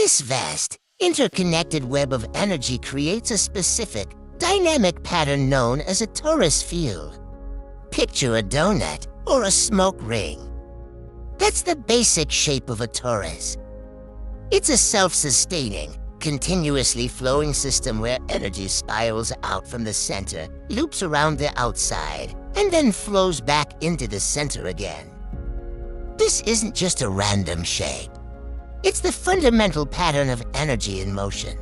This vast, interconnected web of energy creates a specific, dynamic pattern known as a torus field. Picture a donut or a smoke ring. That's the basic shape of a torus. It's a self-sustaining, continuously flowing system where energy spirals out from the center, loops around the outside, and then flows back into the center again. This isn't just a random shape. It's the fundamental pattern of energy in motion.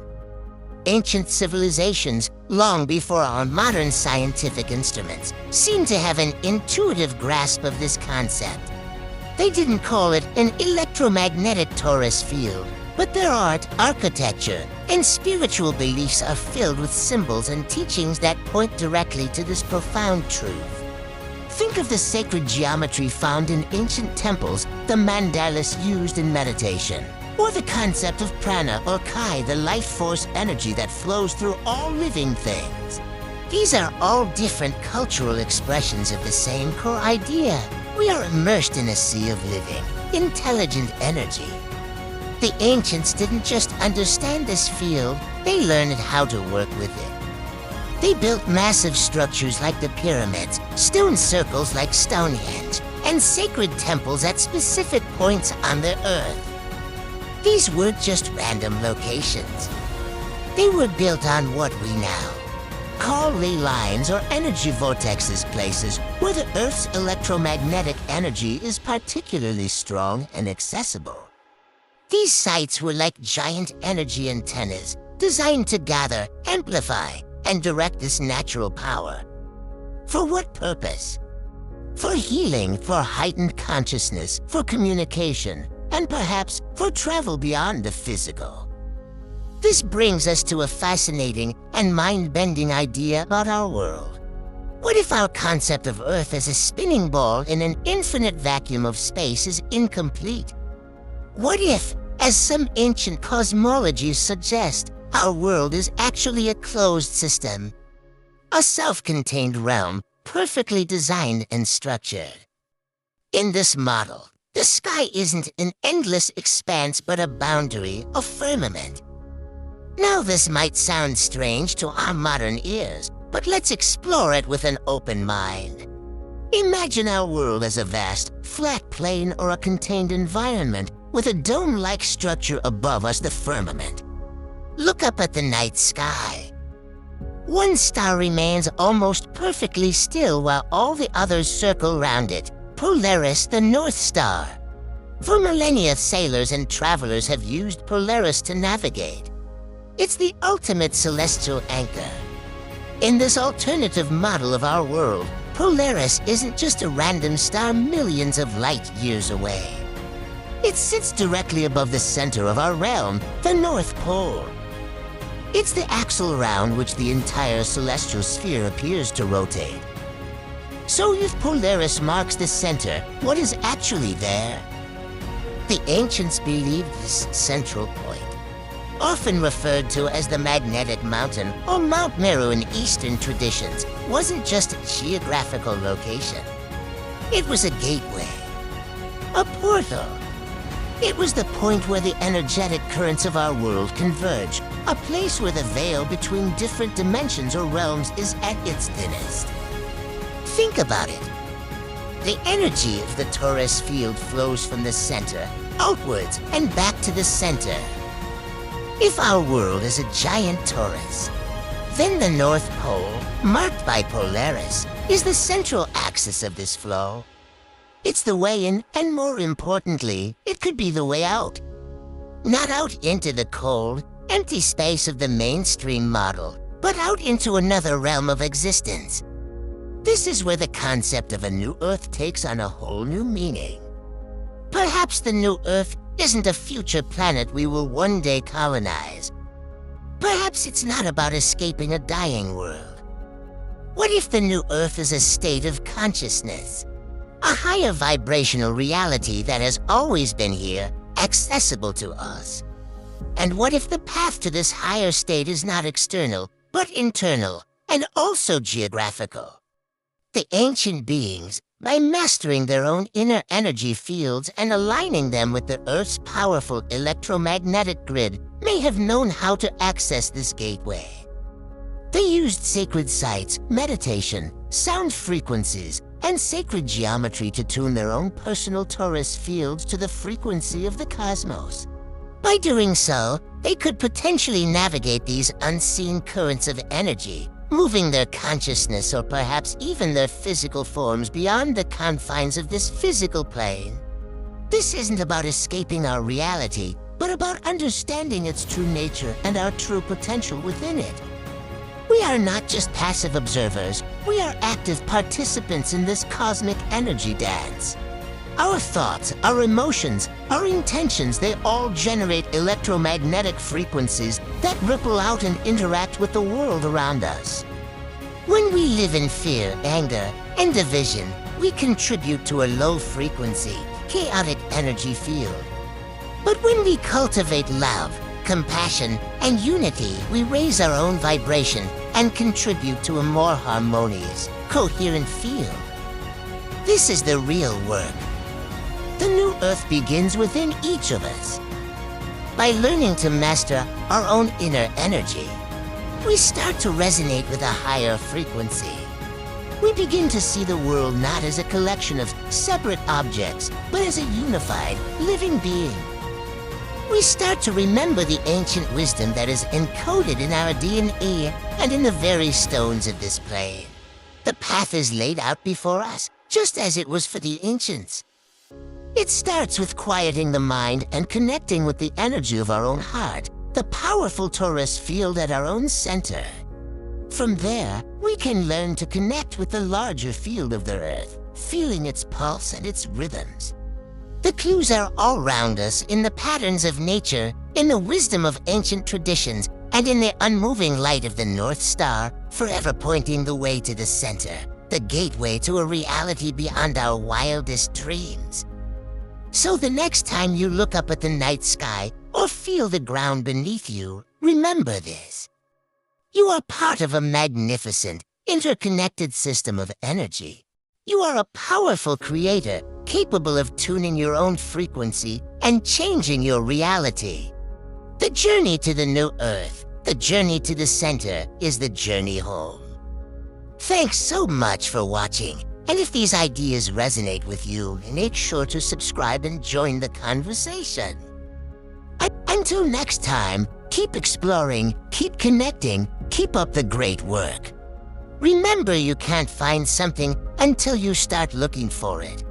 Ancient civilizations, long before our modern scientific instruments, seem to have an intuitive grasp of this concept. They didn't call it an electromagnetic torus field, but their art, architecture, and spiritual beliefs are filled with symbols and teachings that point directly to this profound truth. Think of the sacred geometry found in ancient temples, the mandalas used in meditation, or the concept of prana or kai, the life force energy that flows through all living things. These are all different cultural expressions of the same core idea. We are immersed in a sea of living, intelligent energy. The ancients didn't just understand this field, they learned how to work with it. They built massive structures like the pyramids, stone circles like Stonehenge, and sacred temples at specific points on the earth. These weren't just random locations. They were built on what we now call ley lines or energy vortexes, places where the Earth's electromagnetic energy is particularly strong and accessible. These sites were like giant energy antennas designed to gather, amplify, and direct this natural power. For what purpose? For healing, for heightened consciousness, for communication, and perhaps for travel beyond the physical. This brings us to a fascinating and mind-bending idea about our world. What if our concept of Earth as a spinning ball in an infinite vacuum of space is incomplete? What if, as some ancient cosmologies suggest, our world is actually a closed system, a self-contained realm, perfectly designed and structured? In this model, the sky isn't an endless expanse but a boundary, a firmament. Now this might sound strange to our modern ears, but let's explore it with an open mind. Imagine our world as a vast, flat plane or a contained environment with a dome-like structure above us, the firmament. Look up at the night sky. One star remains almost perfectly still while all the others circle round it. Polaris, the North Star. For millennia, sailors and travelers have used Polaris to navigate. It's the ultimate celestial anchor. In this alternative model of our world, Polaris isn't just a random star millions of light years away. It sits directly above the center of our realm, the North Pole. It's the axle around which the entire celestial sphere appears to rotate. So if Polaris marks the center, what is actually there? The ancients believed this central point, often referred to as the Magnetic Mountain or Mount Meru in Eastern traditions, wasn't just a geographical location. It was a gateway, a portal. It was the point where the energetic currents of our world converge, a place where the veil between different dimensions or realms is at its thinnest. Think about it. The energy of the torus field flows from the center, outwards, and back to the center. If our world is a giant torus, then the North Pole, marked by Polaris, is the central axis of this flow. It's the way in, and more importantly, it could be the way out. Not out into the cold, empty space of the mainstream model, but out into another realm of existence. This is where the concept of a new Earth takes on a whole new meaning. Perhaps the new Earth isn't a future planet we will one day colonize. Perhaps it's not about escaping a dying world. What if the new Earth is a state of consciousness? A higher vibrational reality that has always been here, accessible to us. And what if the path to this higher state is not external, but internal, and also geographical? The ancient beings, By mastering their own inner energy fields and aligning them with the Earth's powerful electromagnetic grid, may have known how to access this gateway. They used sacred sites, meditation, sound frequencies, and sacred geometry to tune their own personal torus fields to the frequency of the cosmos. By doing so, they could potentially navigate these unseen currents of energy, moving their consciousness or perhaps even their physical forms beyond the confines of this physical plane. This isn't about escaping our reality, but about understanding its true nature and our true potential within it. We are not just passive observers, we are active participants in this cosmic energy dance. Our thoughts, our emotions, our intentions, they all generate electromagnetic frequencies that ripple out and interact with the world around us. When we live in fear, anger, and division, we contribute to a low-frequency, chaotic energy field. But when we cultivate love, compassion, and unity, we raise our own vibration and contribute to a more harmonious, coherent field. This is the real work. The new Earth begins within each of us. By learning to master our own inner energy, we start to resonate with a higher frequency. We begin to see the world not as a collection of separate objects, but as a unified, living being. We start to remember the ancient wisdom that is encoded in our DNA and in the very stones of this plane. The path is laid out before us, just as it was for the ancients. It starts with quieting the mind and connecting with the energy of our own heart, the powerful torus field at our own center. From there, we can learn to connect with the larger field of the Earth, feeling its pulse and its rhythms. The clues are all around us in the patterns of nature, in the wisdom of ancient traditions, and in the unmoving light of the North Star, forever pointing the way to the center, the gateway to a reality beyond our wildest dreams. So the next time you look up at the night sky or feel the ground beneath you, remember this. You are part of a magnificent, interconnected system of energy. You are a powerful creator, capable of tuning your own frequency and changing your reality. The journey to the new Earth, the journey to the center, is the journey home. Thanks so much for watching. And if these ideas resonate with you, make sure to subscribe and join the conversation. Until next time, keep exploring, keep connecting, keep up the great work. Remember, you can't find something until you start looking for it.